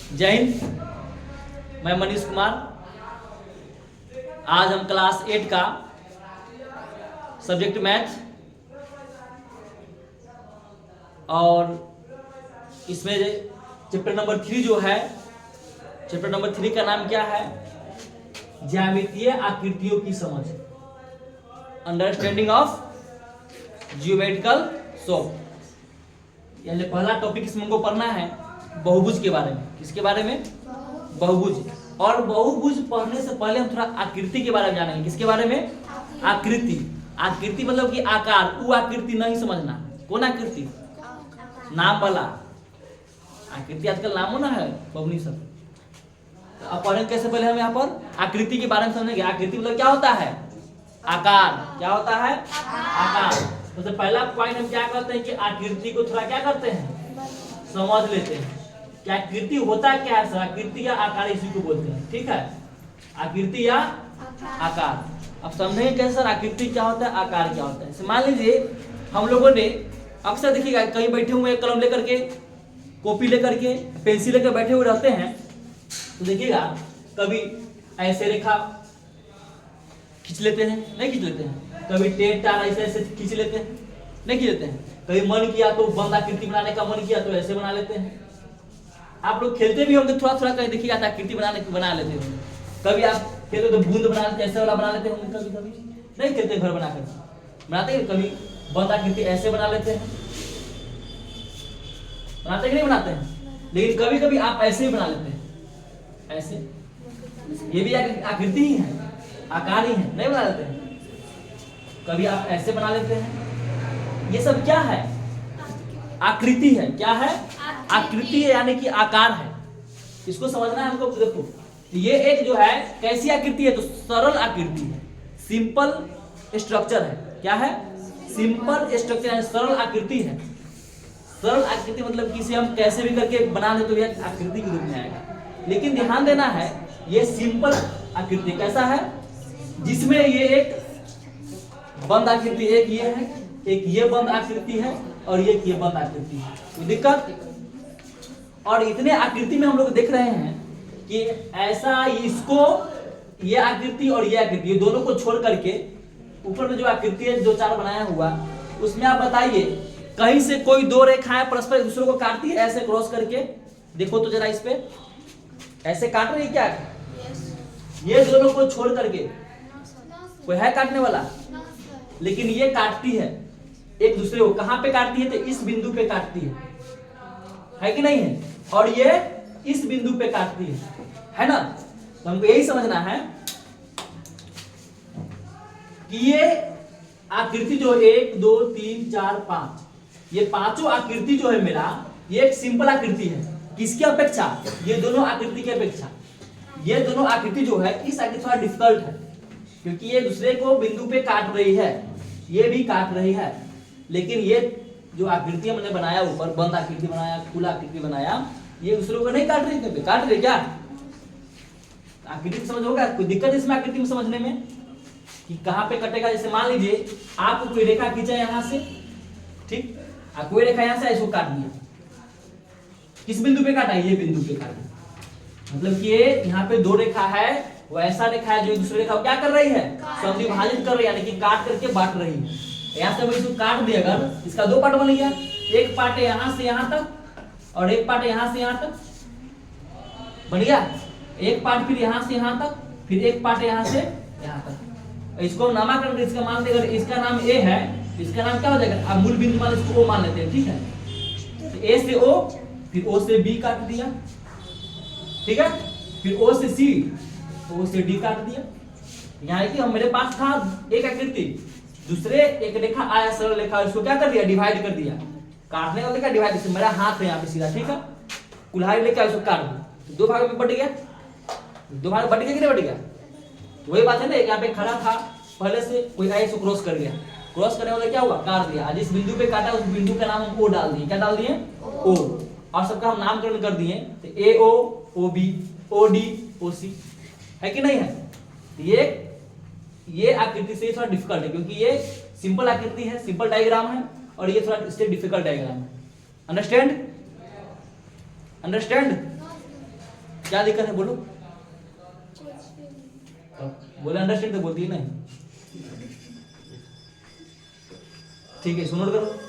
जय हिंद, मैं मनीष कुमार। आज हम क्लास 8 का सब्जेक्ट मैथ और इसमें चैप्टर नंबर 3 जो है, चैप्टर नंबर 3 का नाम क्या है? ज्यामितीय आकृतियों की समझ, अंडरस्टैंडिंग ऑफ ज्योमेट्रिकल शेप। यानी पहला टॉपिक इसमें हमको पढ़ना है बहुभुज के बारे में। किसके बारे में? बहुभुज। और बहुभुज पढ़ने से पहले हम थोड़ा आकृति के बारे में जानेंगे। किसके बारे में? आकृति। आकृति मतलब कि आकार, वो आकृति नहीं समझना। कौन आकृति? नाम वाला आकृति। आजकल नामों ना है बबनी सब। तो अब पढ़ेंगे कैसे? पहले हम यहाँ पर आकृति के बारे में समझेंगे। आकृति मतलब क्या होता है? आकार। क्या होता है? आकार। तो पहला पॉइंट हम क्या करते हैं कि आकृति को थोड़ा क्या करते हैं, समझ लेते हैं। क्या आकृति होता क्या है सर? आकृति या आकार इसी को बोलते हैं। ठीक है, आकृति या आकार। अब समझेंगे कैसे सर आकृति क्या होता है, आकार क्या होता है। मान लीजिए हम लोगों ने अक्सर देखिएगा कहीं बैठे हुए कलम लेकर के, कॉपी लेकर के, पेंसिल लेकर बैठे हुए रहते हैं, तो देखिएगा कभी ऐसे रेखा खींच लेते हैं, नहीं खींच लेते हैं। कभी टेढ़ टाढ़ ऐसे ऐसे खींच लेते हैं, नहीं खींच लेते हैं। कभी मन किया तो बंद आकृति बनाने का मन किया तो ऐसे बना लेते हैं। आप लोग खेलते भी होंगे, थोड़ा थोड़ा कहीं देखिएगा आकृति बना लेते होंगे। कभी आप खेलते तो बूंद बना लेते, ऐसे वाला बना लेते होंगे। कभी कभी नहीं खेलते, घर बनाते हैं। कभी बंद आकृति ऐसे बना लेते हैं, बनाते कि नहीं बनाते हैं। लेकिन कभी कभी आप ऐसे ही बना लेते हैं, ऐसे। ये भी आकृति ही है, आकार ही है, नहीं बना लेते हैं। कभी आप ऐसे बना लेते हैं। ये सब क्या है? आकृति है। क्या है? आकृति है, यानी कि आकार है। इसको समझना है हमको। देखो ये एक जो है कैसी आकृति है? तो सरल आकृति है, सिंपल स्ट्रक्चर है। क्या है? सिंपल स्ट्रक्चर है, सरल आकृति है। सरल आकृति मतलब कि इसे हम कैसे भी करके बना दे तो यह आकृति के रूप में आएगा। लेकिन ध्यान देना है, ये सिंपल आकृति कैसा है? जिसमें ये एक बंद आकृति, एक ये है, एक ये बंद आकृति है और ये बंद आकृति है। कोई दिक्कत? और इतने आकृति में हम लोग देख रहे हैं कि ऐसा इसको, ये आकृति और ये आकृति, ये दोनों को छोड़ करके ऊपर में जो आकृति है, जो चार बनाया हुआ, उसमें आप बताइए कहीं से कोई दो रेखाएं परस्पर दूसरों को काटती है ऐसे क्रॉस करके? देखो तो जरा इस पे, ऐसे काट रही है क्या? ये दोनों को छोड़ करके कोई है काटने वाला? लेकिन ये काटती है एक दूसरे को। कहां पे काटती है? तो इस बिंदु पे काटती है कि नहीं है? और ये इस बिंदु पे काटती है ना? तो हमको यही समझना है कि ये आकृति जो 1 2 3 4 5, ये पांचों आकृति जो है मेरा, ये एक सिंपल आकृति है। किसकी अपेक्षा? ये दोनों आकृति की अपेक्षा। ये दोनों आकृति जो है, इस आकृति थोड़ा डिफिकल्ट है क्योंकि ये दूसरे को बिंदु पे काट रही है, ये भी काट रही है। लेकिन ये जो आकृति हमने बनाया, ऊपर बंद आकृति बनाया, खुला आकृति बनाया, ये दूसरों को नहीं काट रही। कभी काट रही क्या? आकृति समझ होगा? कोई दिक्कत इसमें आकृति में समझने में कि कहां पे कटेगा? जैसे मान लीजिए आप कोई रेखा खींचा यहां से, ठीक, कोई रेखा यहां से इसको काट दिया। किस बिंदु पे काटा? ये बिंदु पे काटा। मतलब कि यहाँ पे दो रेखा है, वो ऐसा रेखा है जो दूसरी रेखा क्या कर रही है? समद्विभाजित कर रही है, यानी कि काट करके बांट रही है। यहाँ से हम इसको काट दिया, अगर इसका दो पार्ट बन गया, एक पार्ट है यहाँ से यहाँ तक और एक पार्ट है यहाँ से यहाँ तक, बन गया। एक पार्ट फिर यहाँ से यहाँ तक, फिर एक पार्ट है यहाँ से यहाँ तक। इसको नामकरण, इसका मान देगा, इसका नाम ए है, इसका नाम क्या हो जाएगा? अब मूल बिंदु मान इसको ओ मान लेते हैं, ठीक है। तो ए से ओ, फिर ओ से बी काट दिया, ठीक है। फिर ओ से सी, ओ से डी काट दिया। यहाँ कि हम मेरे पास था एक आकृति, दूसरे एक रेखा आया, सरल रेखा, इसको क्या कर दिया? डिवाइड कर दिया। काटने का देखा डिवाइड, से मेरा हाथ है यहाँ पे सीधा, ठीक है। कुल्हाड़ी लेकर इसको काट दिया, दो भाग में बट गया। दो भाग बट गया कि नहीं बट गया? तो वही बात है ना, यहाँ पे खड़ा था पहले से, कोई ऐसे क्रॉस कर गया, क्रॉस करने वाला क्या हुआ? काट दिया। जिस बिंदु पे काटा उस बिंदु का नाम हम ओ डाल दिए। क्या डाल दिए? ओ। और सबका हम नामकरण कर दिए, तो ए ओ, ओ बी, ओ डी, ओ सी, है कि नहीं है? ये आकृति से थोड़ा डिफिकल्ट है क्योंकि ये सिंपल आकृति है, सिंपल डायग्राम है, और ये थोड़ा इससे डिफिकल्ट डायग्राम है। अंडरस्टैंड? अंडरस्टैंड? क्या दिक्कत है बोलो। बोले अंडरस्टैंड तो बोलती है नहीं। ठीक है, सुनो करो।